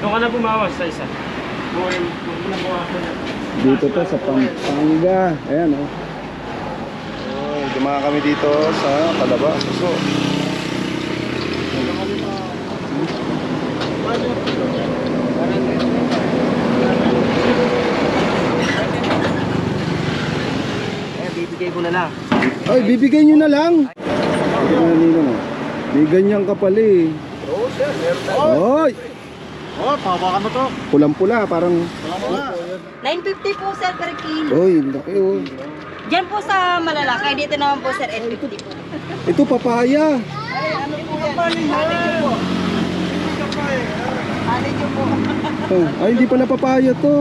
Doon ka na bumawas sa isa. Dito to sa Pampanga. Ayan oh. Oh, dumaan kami dito sa Calaba. So, Bibigay ko na lang. ay, bibigay nyo na lang. May ganyan ka pala eh. Oo, sir. Oy! Oh, pawakan mo to. Pulang-pula, parang... 950 po sir per kilo. Oy, laki oh. Diyan po sa malalaki, dito naman po sir 850 po. Ito, papaya. Ano po yan? Honeydew po. Honeydew po. Oh, ay, hindi pala papaya to.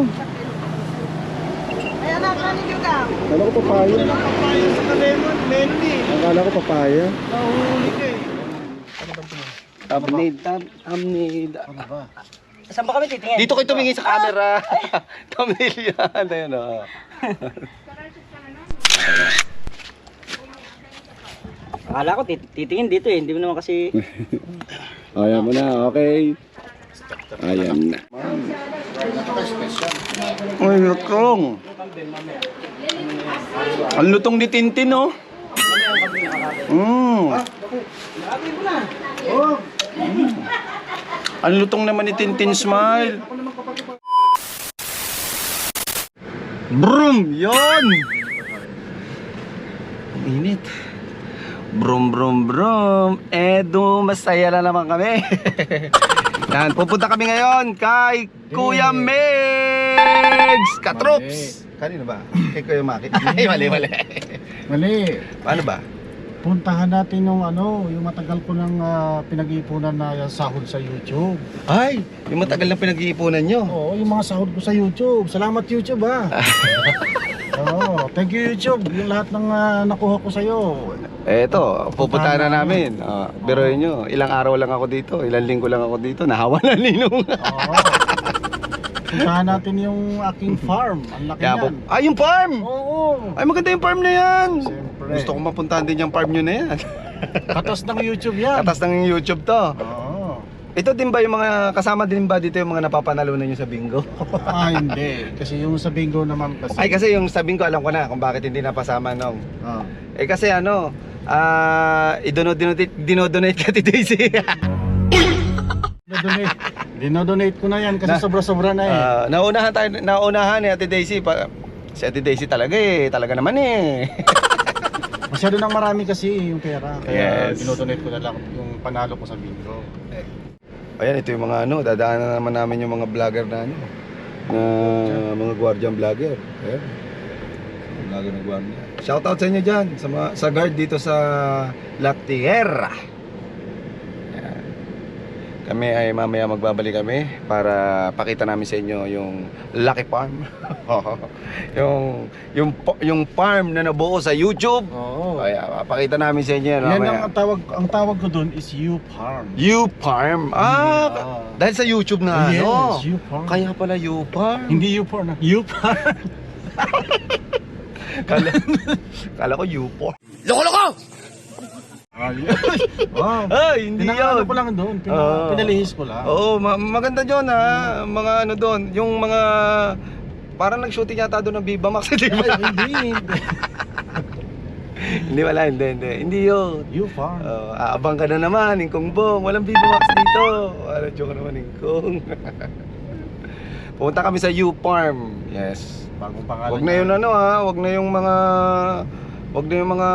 Ayan ang honeydew ka. Akala ko papaya. Papaya sa lemon, melody. Akala ko papaya. Nahuli ka eh. Thumbnail. Ano ba? Saan ba kami titingin? Dito kayo tumingin sa camera. Thumbnail yan. Ayan oh. Akala ko titingin dito eh, hindi mo naman kasi... Ayan mo na, okay. Ayan na. Ay, lutong. Ang lutong ni Tintin, oh. Ang lutong naman ni Tintin Smile. Brum! Yon! Init. Brum brum brum. Edo, masaya na naman kami. Yan, pupunta kami ngayon kay Kuya Megs Katrops. Kanino ba? Kay Kuya Maki. Ay, mali. Mali. Paano ba? Puntahan natin yung yung matagal ko nang pinag-iipunan na sahod sa YouTube. Ay, yung matagal na pinag-iipunan nyo. Oo, yung mga sahod ko sa YouTube. Salamat YouTube Oo, thank you YouTube. Yung lahat ng nakuha ko sa'yo. Eto, pupuntahan na namin. Biruin nyo, ilang araw lang ako dito, ilang linggo lang ako dito, nahawa na ninong. Oo. Puntahan natin yung aking farm. Ang laki yan. Yung farm! Oo. Ay, maganda yung farm na yan. Siyempre. Gusto kong mapuntahan din yung farm nyo na yan. Katas ng YouTube yan. Katas ng YouTube to. Oo. Ito din ba yung mga, kasama din ba dito yung mga napapanalunan nyo sa bingo? Hindi. Kasi yung sa bingo naman kasi. Ay, kasi yung sa bingo alam ko na kung bakit hindi napasama nung. Oh. Eh kasi dinodonate ka ti Daisy. Dinodonate ko na yan kasi sobra-sobra na eh. Naunahan ni Ate Daisy. Si Ate Daisy talaga naman eh. Masyado nang marami kasi yung pera. Kaya Yes. dinodonate ko na lang yung panalo ko sa bingo. Ayan, ito yung mga dadaanan naman namin yung mga vlogger na mga guardian vlogger. Ayan. Vlogger na guardian. Shoutout sa inyo dyan, sa guard dito sa La Tierra. Ayan. Kami ay mamaya magbabalik kami para pakita namin sa inyo yung Lucky Farm. yung farm na nabuo sa YouTube. Oo. Kaya pakita namin sa inyo yan Yan mamaya. ang tawag ko doon is U-Farm. U-Farm. Dahil sa YouTube na Yes, U-Farm. Kaya pala U-Farm. Hindi U-Farm na. U-Farm. Kala ko U-Farm. Wow. Ay, hindi Pinakano yun. ko lang doon. Pinalihis ko lang. Oo, maganda yun ha. Mga ano doon, yung mga parang nag-shooting yata doon ng Viva Max, di ba? Ay, hindi. Hindi yun. U-Farm. Aabang ka na naman, Ingkong Bong. Walang Viva Max dito. Joke naman, Ingkong. Pumunta kami sa U-Farm. Yes. Bagong pangalan. Wag na yun wag na yung mga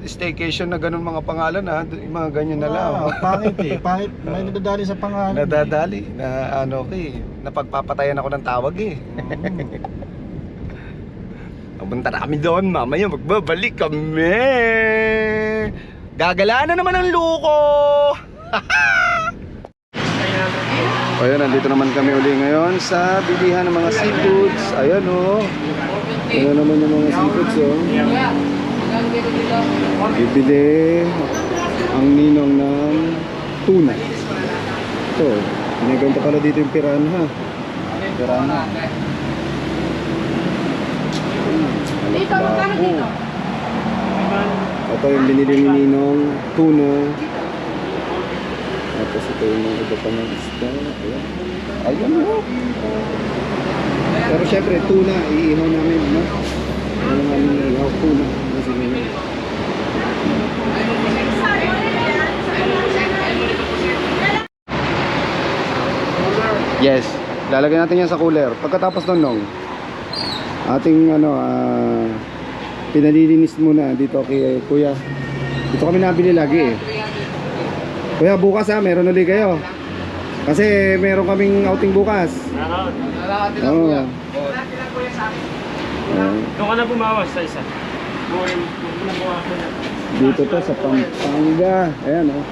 staycation na ganun mga pangalan ha. Yung mga ganyan na lang. Pangit eh. Pangit. May nadadali sa pangalan. Nadadali na napagpapatayan ako ng tawag eh. Pupunta na kami doon, mamaya magbabalik kami. Gagala na naman ang luko. Ayan, nandito naman kami uli ngayon sa bilihan ng mga seafoods. Ayan o. Ayan naman yung mga seafoods o. Bibili ang ninong ng tuna. Ito, ginaganda pala dito yung piranha. Piranha. Dito, magkano dito? Ito yung binili ni ninong tuna. Tapos ito yung mga iba pa ng isda. Ayan. Ayan mo. Pero syempre, tuna, iihaw namin, no? Ano nga yung iihaw, tuna. Kasi ngayon. Yes, lalagyan natin yan sa cooler. Pagkatapos nun, nung ating pinalilinis muna dito kay Kuya. Dito kami nabili lagi eh. Kuya, bukas meron ulit kayo. Kasi meron kaming outing bukas. Oo. Doon ka na bumawas sa isa. Dito to sa Pampanga. Ayan oh.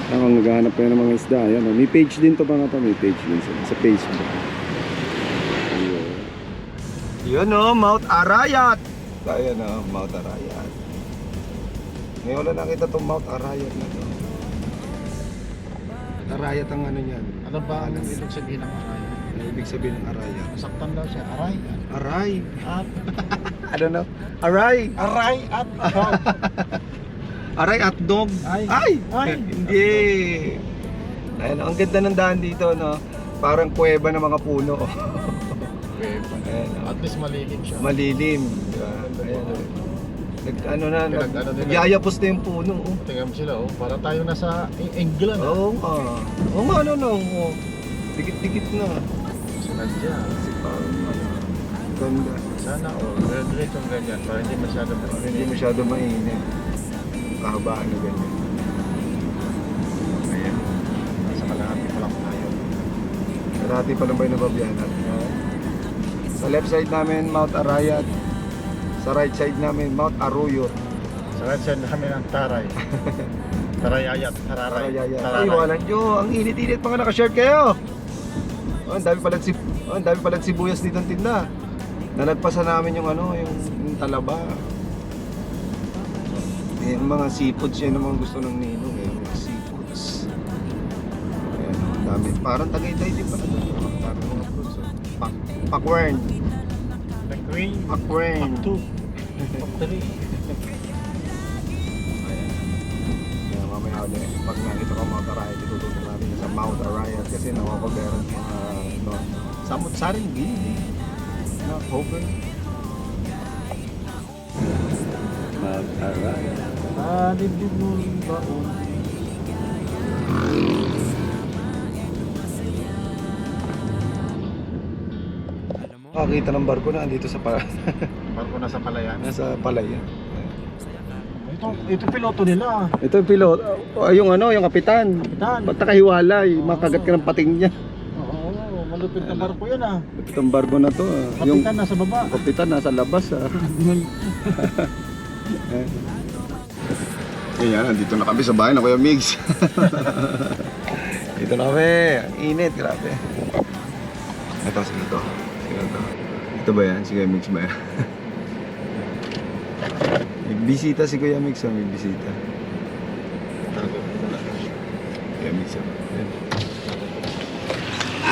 Ako naghahanap pa yun ng mga isda. Ayan oh. May page din to mga to. May page din sa Facebook. Yun oh, Mount Arayat. Ayan oh, Mount Arayat. Ngayon wala nakita itong Mount Arayat na to. Arayat ang ano yan. Ano ba ang ibig sabihin ng aray? Ano ibig sabihin ng Arayat? Saktan daw siya, aray. Aray. At, I don't know. Aray. aray at, Aray at dog. Ay. Ay. Hindi. Ayun, ang ganda ng daan dito, no? Parang kuweba ng mga puno. Ayun, At least malilim siya. malilim. Diba? Ayun, Pinag-ano nila. nagyayapos na yung puno. Oh. Tingnan mo sila, oh. Para tayo nasa England. Oo nga. Oo nga, oh. Dikit-dikit na. Sinadya. Kasi parang ganda. Sana, oh. Diretso ganyan. Para hindi masyado Parang hindi masyado mainit. Kahabaan na ganyan. Ayan. Nasa kalahati pa lang tayo. Kalahati pa lang ba yung nababiyanan? Sa left side namin, Mount Arayat. Sa right side namin, Mount Arroyo. Sa right side namin ang Taray. Tarayayat. Tararay. Ay, wala nyo. Ang init-init mga nakashirt kayo. Oh, ang dami palang sibuyas dito ang tinda. Nalagpasan namin yung yung talaba. Yung mga seafoods yan ang mga gusto ng ninong eh. Mga seafoods. Ayan, ang dami. Parang Tagaytay din pala. Ang dami mga fruits. Pakwern. The Queen. Pakwern. Pak 2. Pak 3. Kaya mamaya ulit, pag nandito ka Mount Arayat, itututok natin sa Mount Arayat kasi nakakaberan mga samot-saring gilid na cover. Mount Arayat. Alibig mo baon. Nakakita ng barko na dito sa Barko na sa Palayan. nasa Palayan. Ito piloto nila. Ito yung pilot, yung kapitan. Kapitan. Ba't nakahiwalay? Makagat ka ng pating niya. Oo, malupit na barko yan ah. Ito ang barko na to. Yung Kapitan nasa baba. kapitan nasa labas. Ayan, nandito na kami sa bahay na Kuya Migs. Dito na kami. Init, grabe. Ito, sige ito. Ito ba yan? Si Kuya Migs ba yan? May bisita si Kuya Migs. May bisita. Kuya Migs.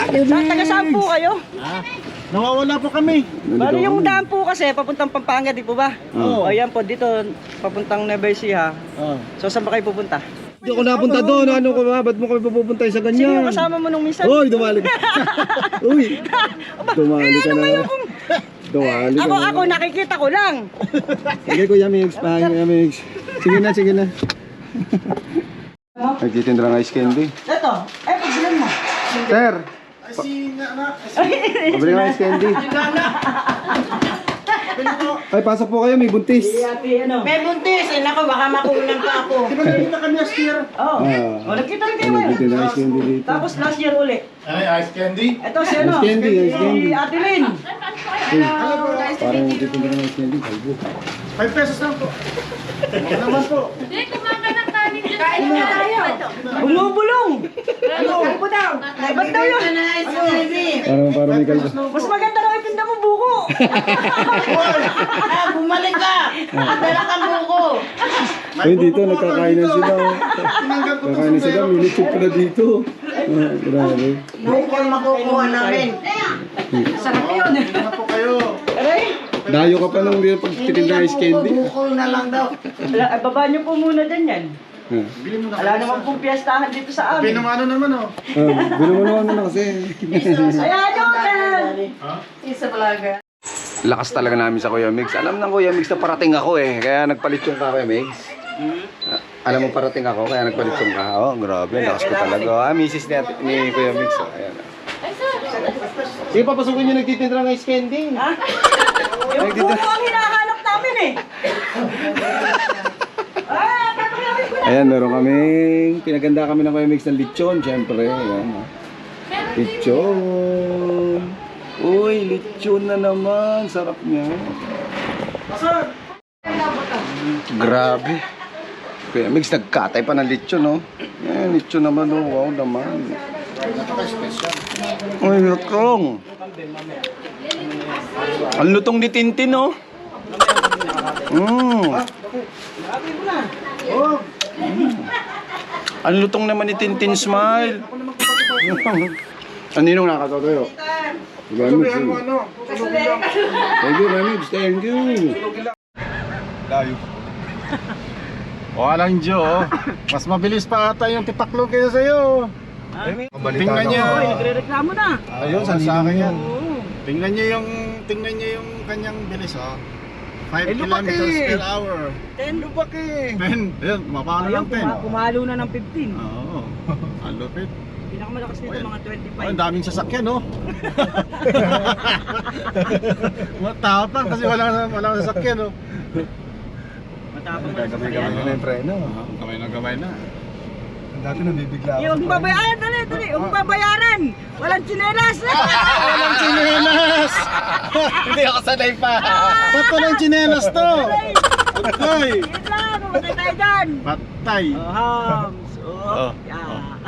Taga-saan po kayo? Ah, nawawala po kami. Bali yung daan po kasi papuntang Pampanga, di po ba? Oo. O yan po, dito papuntang Nueva Ecija. Oh. So saan ba kayo pupunta? Hindi ako napunta doon. Ano ka ba? Ba't mo kami pupunta sa Sino ganyan? yung kasama mo nung minsan? Uy, dumali ka. Uy, dumali ka na. Dumali ka na. Ako nakikita ko lang. Sige Kuya Migs, Kuya Migs. Sige na. Nagtitinda ng ice candy. Ito, pagbilan mo. Sir, Ay, si na. pabili ng ice candy. Ay, pasok po kayo, may buntis. May buntis, nako baka makunan pa ako. Di ba nakita kami last year? Oh. Ah. Nagkita rin kayo Nagtitinda ng eh. ice candy dito. Tapos last year uli. Ay, ice candy. Ito si Ice candy, ice candy. Si Ate Lynn. Parang nagtitinda ng ice candy. Kalbo. 5 pesos lang po. Ano naman po? Hindi, kumain ka ng kanin dyan. Kain na tayo. Bumubulong. Kalbo daw. Ba't daw yun? Parang may kalbo. Mas maganda raw ipinda mo buko. Bumalik ka. Dala kang buko. Uy, dito nagkakain na sila. Kakain na sila, minitsup na dito. Grabe. Buko yung makukuha namin. Sarap yun. Ano po kayo? Aray. Dayo ka pa nung pagtitinda ng ice candy. Bukol na lang daw. Baba niyo po muna dyan yan. Bili mo na. Wala naman pong piyestahan dito sa amin. Pinumano naman oh. Binuno na kasi. Ayan yun! Isa Bulaga. Lakas talaga namin sa Kuya Migs. Alam ng Kuya Migs na parating ako eh. Kaya nagpalit yung ka, Kuya Migs. Alam mo parating ako, kaya nagpalit yung ka. Oh, grabe. Lakas ko talaga. Misis ni Kuya Migs. Oh, ayan. Sige, papasukin nyo nagtitintra ng ice candy. Ha? Yung buko ang hinahanap namin eh. Ayan, meron kaming pinaganda kami ng Kuya Migs ng lechon, syempre. Ayan. Lechon. Uy, lechon na naman. Sarap niya. Grabe. Kuya Migs, nagkatay pa ng lechon, no? Ayan, lechon naman, oh. Wow naman. Uy, lutong. Ang lutong ni Tintin, oh. Ang lutong naman ni Tintin Smile. Ano yung nakakatayo? Sabihan mo ano. Thank you, Ramibs. Thank you. Layo pa. Walang Diyo, oh. Mas mabilis pa ata yung tipaklong kaysa sa'yo. Tingnan niyo. Nagre-reklamo na. Ayun, sa akin yan. Tingnan niyo yung kanyang bilis, oh. 5 kilometers per hour. 10 lubaki. 10. Ayun, mapano lang 10. Kumalo na ng 15. Oo. Ang lupit. Pinakamalakas nito mga 25. Ang daming sasakyan, no? Matapang kasi wala sasakyan, no? Matapang na Gamay-gamay na yung preno. Gamay na. Dati nabibigla ako. Huwag babayaran, dali. Huwag babayaran. Walang tsinelas. Walang tsinelas! Hindi ako sanay pa. Ba't walang tsinelas to? Patay! Wait lang, mamatay tayo dyan. Patay! Hams. Oh.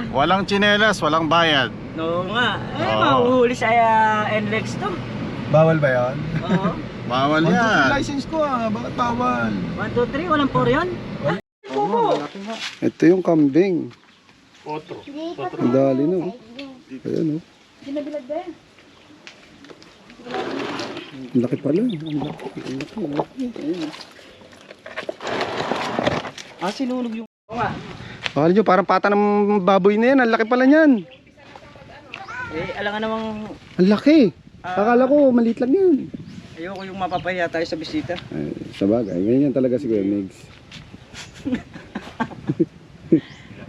Walang tsinelas, walang bayad. No nga. Oo. Mahuhuli sa NLEX to. Bawal ba yan? Oo. Bawal yan. License ko ah. Bakit bawal? 1, 2, 3. Walang 4 yan. Ito yung kambing. Ang dali no. Ayan no. Ginabilag ba yan? Ang laki pala. Ang laki. Ayan. Sinunog yung... Oo nga. Akala nyo, parang pata ng baboy na yan. Ang laki pala niyan. Alam nga namang... Ang laki. Akala ko, maliit lang yan. Ayoko yung mapapahiya tayo sa bisita. Ay, sa bagay, ganyan talaga si Kuya Migs.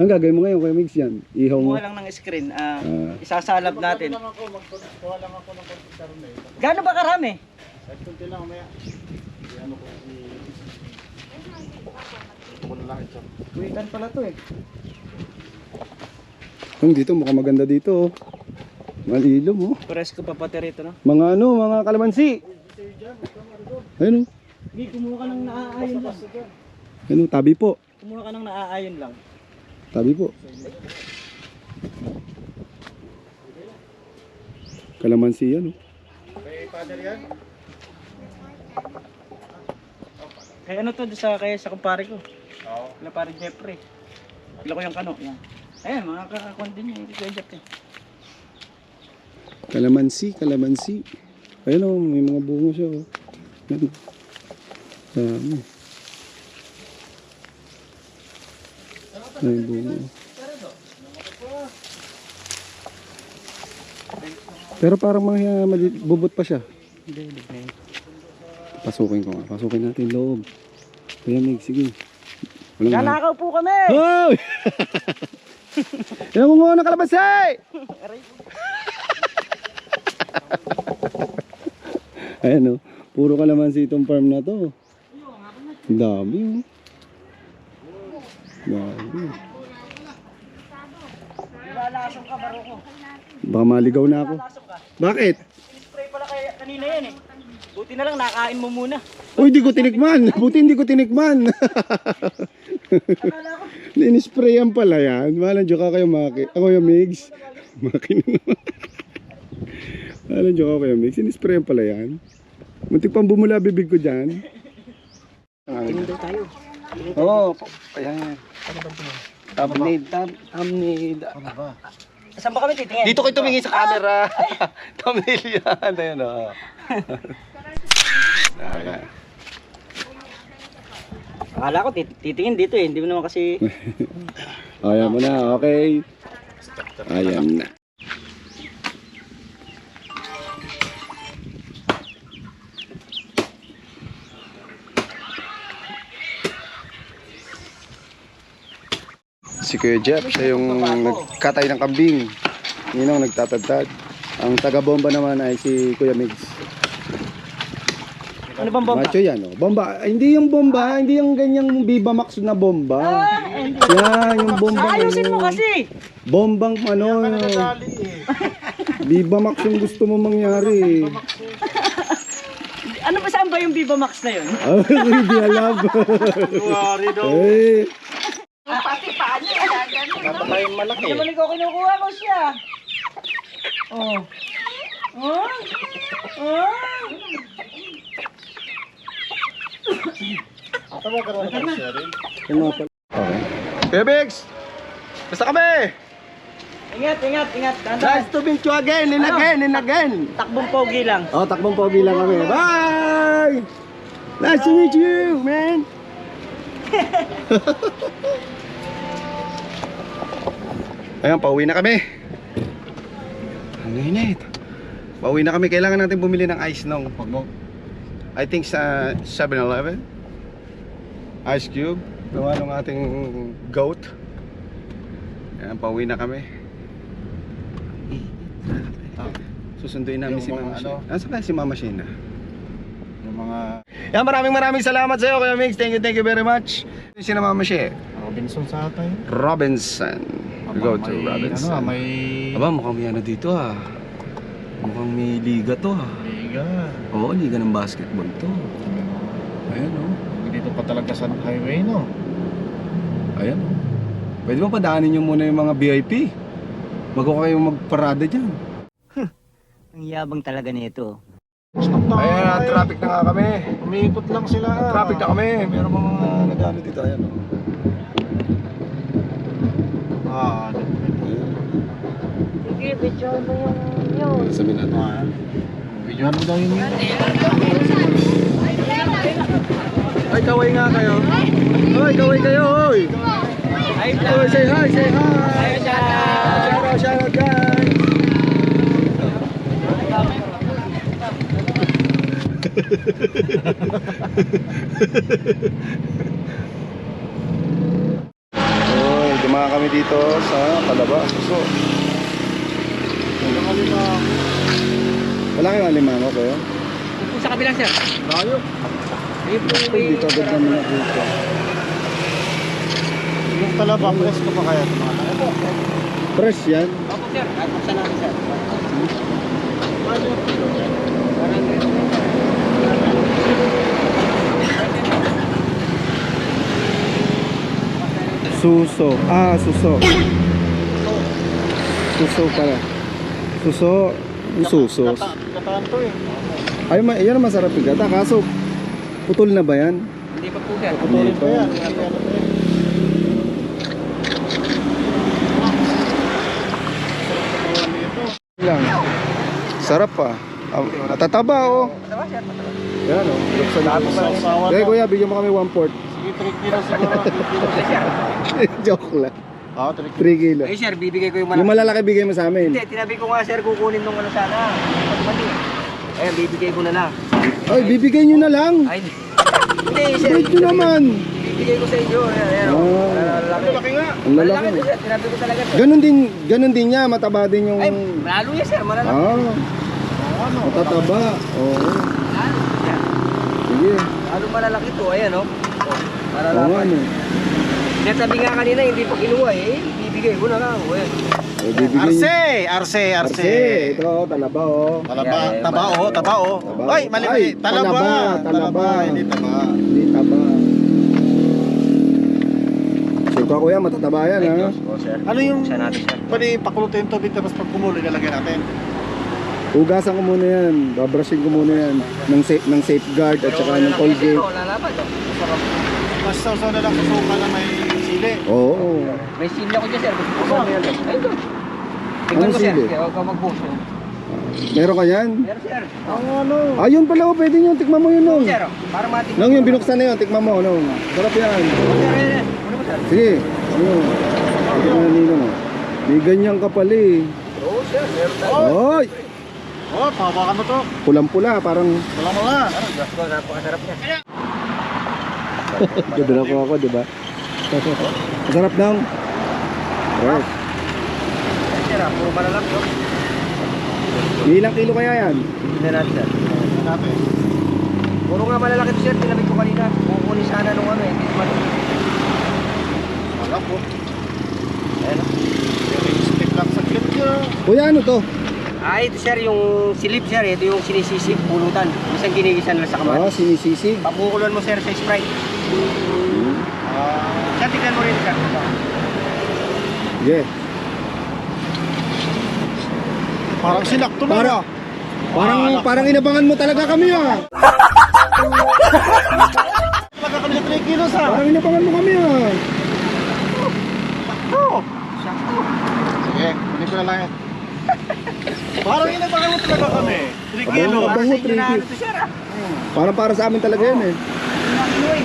Ang gagawin mo ngayon, Kuya Migs yan? Ihaw mo? Kumuha lang ng screen. Isasalab natin. Gano'n ba karami? Kuwitan pala to eh. Dito, mukhang maganda dito. Malilom oh. Presko pa pati rito no? Mga kalamansi. Ayun oh. Hindi, kumuha ka ng naaayon lang. Ayun oh, tabi po. Kumuha ka ng naaayon lang. Tabi po. Kalamansi yan oh. Kaya ano to kaya sa kumpare ko? Oo. Kaya pare Jeffrey. Pila ko yung kano. Yan. Ayan, mga kakakuan din niya. Hindi ko eject eh. Kalamansi. Ayun oh, may mga bunga siya oh. Yan. Dami. May bunga. Pero parang bubot pa siya. Hindi. Pasukin ko nga. Pasukin natin yung loob. Kuya Mig, sige. Nanakaw po kami! Hoy! Yan ang mungo ng kalabasay! Ayan o. Puro kalamansi itong farm na to. Ang dami o. Dami. Lalasong ka, baro ko. Baka maligaw na ako. Lalasong ka. Bakit? Spray pala kanina yan eh. Buti na lang, nakain mo muna. Uy, di ko tinikman. Buti hindi ko tinikman. Ninisprayan pala yan. Malang joke kayo, Maki. Ako yung Migs. Maki na naman. Malang joke ako yung Migs. Ninisprayan pala yan. Muntik pang bumula bibig ko dyan. Tingin daw tayo. Oo. Ayan. Thumbnail. Saan ba kami titingin? Dito kayo tumingin sa camera. Thumbnail yan. Ayan o. Akala ko titingin dito eh. Hindi mo naman kasi... Ayan mo na, okay. Ayan na. Si Kuya Jeff, siya yung nagkatay ng kambing. Ninong nagtatadtad. Ang taga-bomba naman ay si Kuya Migs. Ano bang bomba? Macho yan, oh. Bomba. Hindi yung bomba, hindi yung ganyang Viva Max na bomba. Yan, yung bomba. Ayusin mo kasi! Bombang ano. Viva Max yung gusto mo mangyari. Ano ba saan ba yung Viva Max na yun? Hindi alam. Eh, Pati paano yan? Napakain malaki. Hindi naman ikaw kinukuha ko siya. Oh. Oh. Oh. okay. Kuya Migs! Basta kami! Ingat, ingat, ingat. Nice to meet you again and again and again. Takbong pogi lang. Oh, takbong pogi lang kami. Bye! Nice to meet you, man! Ayan, pauwi na kami. Ang init. Pauwi na kami. Kailangan natin bumili ng ice nung. I think sa 7-Eleven. Ice cube. Gawa ng ating goat. Ayan, pauwi na kami. Susunduin namin si Mama Sheena. Saan si Mama Sheena? Yung mga... Yan, maraming salamat sa iyo, Kuya Migs. Thank you very much. Si Mama Sheena. Robinson sa atay. Robinson. We go to Robinson. May... Aba, mukhang may ano dito ah. Mukhang may liga to ah. Liga. Oo, liga ng basketball to. Ayan oh. Dito pa talaga sa highway, no? Ayan oh. Pwede ba padaanin nyo muna yung mga VIP? Bago kayo magparada dyan. Ang yabang talaga nito. Stop na. Ayan, traffic na nga kami. Umiikot lang sila. Traffic na kami. Meron mga nagano dito. Ayan oh. Sige, video mo yun. Sabihin natin. Videohan mo daw yun. Ay, kaway nga kayo. Oy, kaway kayo, oy. Oy, say hi, say hi. Shout out, guys. Oy, dumaan kami dito sa Calaba. So, wala kayong alimango kayo? Sa kabilang sir. Layo. Dito agad naman ako dito. Yung talaba, press ko pa kaya ito mga talaba? Fresh yan. Opo sir, kahit buksan namin sir. Suso. Ah, suso. Suso pala. Suso. Suso. Kataan to eh. Ay, yan ang masarap yung gata. Kaso, putol na ba yan? Hindi pa po sir. Putulin pa yan. Lang. Sarap pa. Natataba oh. Yan oh. Buksan natin. Kaya kuya, bigyan mo kami 1/4. Sige, 3 kilo siguro. Joke lang. Oo, 3 kilo. 3 kilo. Eh sir, bibigay ko yung Yung malalaki bigay mo sa amin. Hindi, tinabi ko nga sir, kukunin nung ano sana. Pati. Ayun, bibigay ko na lang. Ay, bibigay nyo na lang. Ay, hindi sir. Break nyo naman. Bibigay ko sa inyo. Ayan, Lalaki nga. Ang lalaki. Malaki sir, tinabi ko talaga sir. Ganun din niya, mataba din yung... Ay, lalo yan sir, malalaki. Matataba. Oo. Lalo yan. Sige. Lalo malalaki to, ayan oh. Oo Malalaki. nga no. Sinasabi nga kanina, hindi pa kinuha eh. Bibigay ko na lang. Ayan. Eh, bibigyan nyo. Arse. Ito, talaba oh. Talaba, Yeah, tabao, tabao. Taba. Ay, mali. Talaba. Talaba. Hindi taba. Hindi taba. So, ito kuya, matataba yan ha. Oh, sir. Ano yung Buksan natin sir. pwede pakulutin to dito tapos pag kumulo ilalagay natin? Hugasan ko muna yan. Babrushin ko muna yan. Ng safeguard at saka ng Colgate. Lalaban to. Mas sausaw na lang sa suka na may sili. Oo. May sili ako dyan sir. Gusto ko yan. Ayun to. Tingnan Anong ko sir. sili? Kaya huwag ka magbuso. Meron ka yan? Pero sir, Ayun pala, oh, pwede nyo. Tikman mo yun, Nong. sir, para matik. Nong, yung binuksan na yun. Tikman mo, Nong. Sarap yan. Sir, ano ba sir? Sige. Ayun. Tikman na Ninong. Oh. May ganyan ka pala eh. Oo sir, meron tayo. Oy! Oh, tawakan mo to. Pulang-pula, parang Wala mo nga. Gasto, napakasarap niya. ganda na po ako, di ba? Masarap Nong. Yes. Sir, puro malalak yun. Ilang kilo kaya yan? Tignan natin sir. Natin. Puro nga malalaki to sir, tinamit ko kanina. Kukunin sana nung ano eh, hindi naman. Wala po. Ayan. Stick lang sa clip niya. Kuya, ano to? Ito sir, yung silip sir, ito yung sinisisip, pulutan. Isang ginigisan lang sa Ah, kamatis. sinisisig. Papukulan mo sir sa Sprite. Sir, tignan mo rin sir. Yeah. Parang sinakto na. Parang inabangan mo talaga kami ah. Talaga kami sa 3 kilos ha. Parang inabangan mo kami ah. Sige, kunin ko na lang yan. Parang inabangan mo talaga kami. 3 kilos. Abango, Sa inyo na tricky. ano to sir ah. Parang para sa amin talaga yan eh.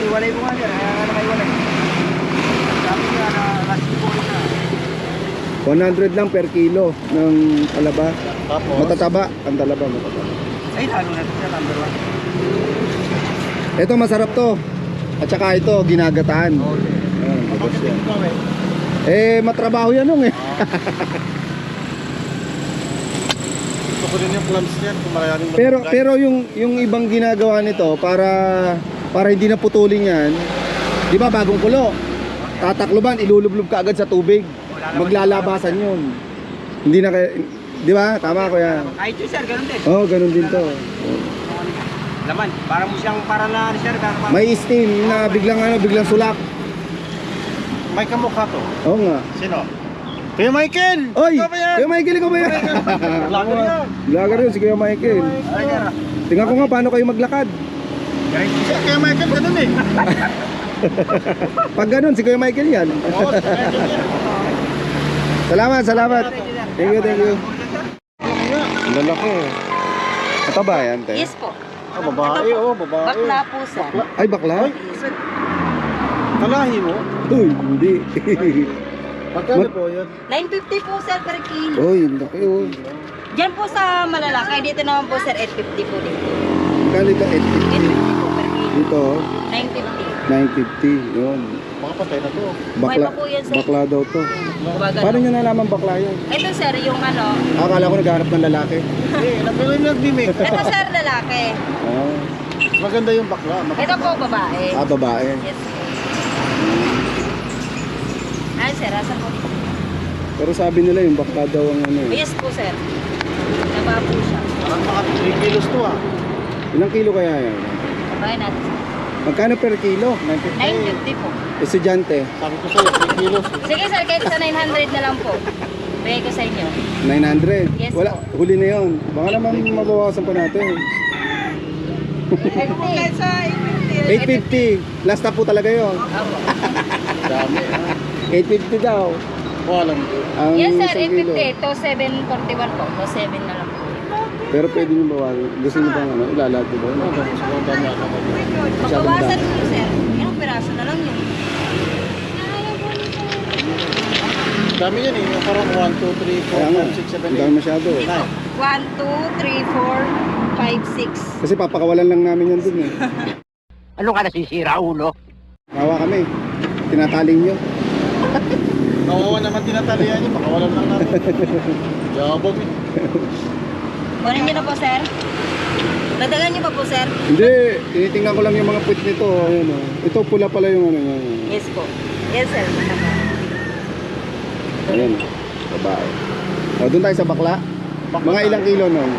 Iwalay mo nga sir, nakaiwalay. Sabi niya na last ko na. 100 lang per kilo ng talaba. Tapos, Matataba. Ang talaba matataba. Ay, lalo na to sir, number 1. Ito masarap to. At saka ito, ginagataan. Ayan, tapos yan. Matrabaho yan nung eh. gusto ko rin yung plums niya. Kung maraming Pero yung ibang ginagawa nito para hindi na putulin yan. Di ba bagong kulo? Tatakloban, ilulublob ka agad sa tubig. Maglalabasan yun. Hindi na kaya, di ba? Tama ko yan. Kahit yun sir, ganun din. Oo, ganun din to. Laman, parang mo siyang para na sir, parang May steam na biglang sulak. May kamukha to. Oo nga. Sino? Kuya Michael! Oy! Ikaw ba yan? Kuya Michael, ikaw ba yan? Vlogger yan. Vlogger yun, si Kuya Michael. Ay, sir. Tingnan ko nga paano kayo maglakad. Kuya Michael, ganun eh. Pag ganun, si Kuya Michael yan. Oo, si Michael yan. Salamat. Thank you. Ang lalaki. Mataba yan, te. Yes po. Ah, babae, babae. Bakla po sir. Ay, bakla? Kalahi mo? Uy, hindi. Magkano po yan? 950 po sir per kilo. Uy, ang laki oh. Diyan po sa malalaki, dito naman po sir 850 po dito. Magkano ito? 850 po per kilo. Dito, 950. 950. Yun. Mga patay na to. Buhay pa po yan, sir. Bakla daw to. Kumbaga, Paano nyo nalaman bakla yun? ito sir, yung ano, Akala ko naghahanap ng lalaki. Hindi, nag-remake. ito sir lalaki. Ah, Maganda yung bakla. Ito po babae. babae. Yes po. Ay sir, asan po? Pero sabi nila yung bakla daw ang ano. Yes po sir. Taba po siya. Parang mga 3 kilos to ah. Ilang kilo kaya yan? Babae natin sir. Magkano per kilo? 950 po. Estudyante, Sabi ko sa'yo, 3 kilos. Sige sir, kahit sa 900 na lang po. Bigay ko sa inyo. 900. Yes Wala, po. huli na yun. Baka naman mabawasan pa natin. 850. 850. Last na po talaga yun. Opo. Dami ah. 850 daw. Walang Ang Yes sir, isang kilo. 850. Ito 741 po. Ito 7 na lang po. Pero pwede nyo bawasan. Gusto nyo bang ano, ilalad ko ba? sobrang dami ata. Magbawasan po sir. Ilang piraso na lang yun. Dami yan eh. Yung parang 1, 2, 3, Kaya 4, nga, 5, 6, 7, ang dami 8. masyado. 1, 2, 3, 4, 5, 6. Kasi papakawalan lang namin yan dun eh. Ano ka nasisira, ulo? Nawa kami. Tinataling nyo. Kawawa naman tinatalian niyo. Baka walang lang natin. Yabang eh. Kunin niyo na po sir. Dadagan niyo pa po sir. Hindi, tinitingnan ko lang yung mga puwit nito. Ayan, oh. Ito pula pala yung ano niya. Yes po. Yes sir. Ayan, babae. O, doon tayo sa bakla. Mga ilang kilo nun?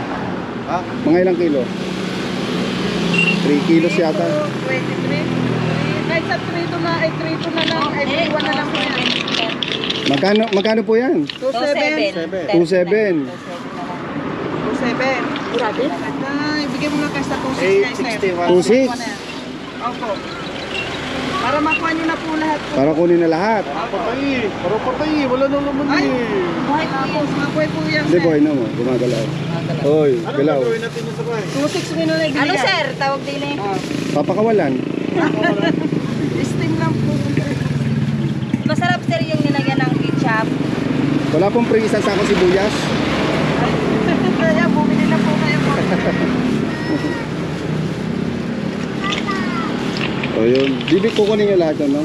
Ha? Mga ilang kilo? 3 kilos yata. 23. Kahit sa 3 na, ay 3 na lang, ay 1 na lang po yan. Magkano po yan? 27. 27. 27. Grabe. Ibigay mo nga kayo sa 861. 26. Opo. Para makuha nyo na po lahat po. Para kunin na lahat. Patay. Parang patay. Wala na naman Ay! eh. Buhay po yan. Mabuhay po yan, Hindi, sir. boy na mo. Gumagalaw. Hoy, Ano galaw. gagawin natin yung sabay? 2.6 muna na ibigay. Ano sir? Tawag din eh. Papakawalan. Steam lang po. Masarap sir yung nilagyan ng ketchup. Wala pong pre-isang sako sibuyas. Kaya bumili na po kayo po. O yun. Bibig kukunin nyo lahat yun, no?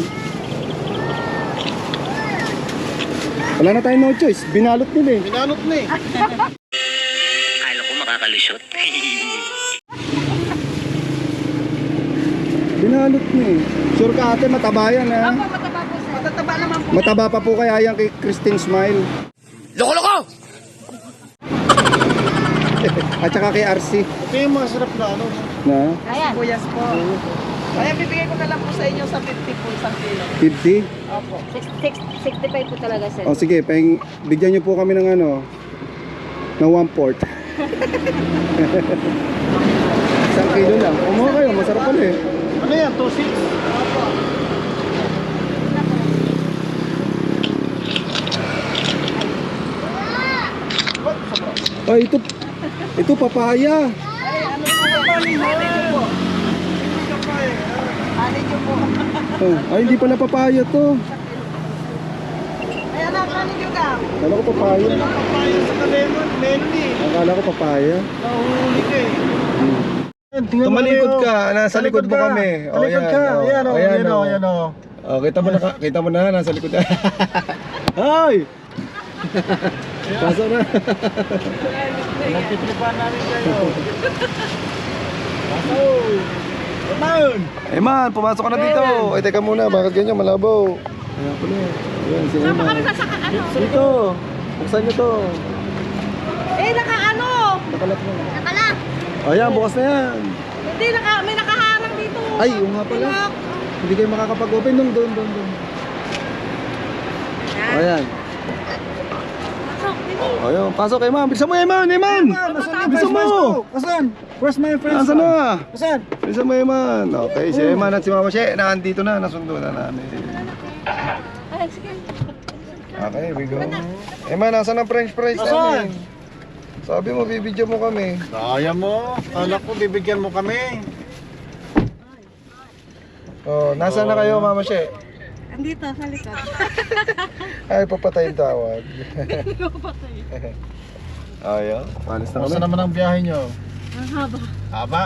Wala na tayong no choice. Binalot nila eh. Minanot na eh. Kala ko makakalusot. Binalot na eh. Sure ka ate, mataba yan ha? Opo, mataba po, sir. Matataba naman po. Mataba pa po kaya yan kay Christine Smile. Loko-loko! At saka kay RC. Ito yung masarap na ano. Na? Ayan. Buyas po. Kaya bibigay ko na lang po sa inyo sa 50 po isang kilo. 50? Opo. 65 po talaga sir. O sige, bigyan nyo po kami ng ano, ng 1/4. Isang kilo lang. Kumuha kayo, masarap pala eh. Ano yan? 2.6? Ay, ito papaya. Ay, ano po ba? Honey nyo po. Honey nyo po. Oh, ay, hindi pala papaya to. Ay, anak, honey nyo ka. Akala ko papaya. Papaya sa lemon eh. Akala ko papaya. Nahuli ka eh. Tingnan mo Tumalikod kayo. ka, nasa likod mo kami. O, Talikod yan, ka. o. Ayan o. Ayan, Ayan o. o. Ayan o. Oh, kita mo na, nasa likod na. Ay! Pasok na. Nagtitripan namin kayo. Pasok. Come Eman, pumasok ka na dito. Ay, teka muna, bakit ganyan, malabaw? Ayan pala. Ayan, si Eman. Dito. Buksan nyo to. Eh, naka-ano? Nakalat mo. Nakalak. Ayan, bukas na yan. Hindi, may nakaharang dito. Ay, yung nga pala. Hindi kayo makakapag-open. Doon. Ayan. Ayun, pasok Eman. Bilisan mo Eman, Eman! Bilisan mo! Asan? Where's my friends? Nasaan na? Asan? Bilisan mo Eman. Okay, si Eman at si Mama She, nandito na, nasundo na namin. Ay, sige. Okay, we go. Eman, nasaan ang french fries namin? Sabi mo, bibidyo mo kami. Kaya mo. Kala ko bibigyan mo kami. Oh, nasaan na kayo, Mama She? Andito, sa likod. Ay, papatayin tawag. Ayaw, palis na Kumusta kami. naman ang biyahe nyo? Ang haba. Haba.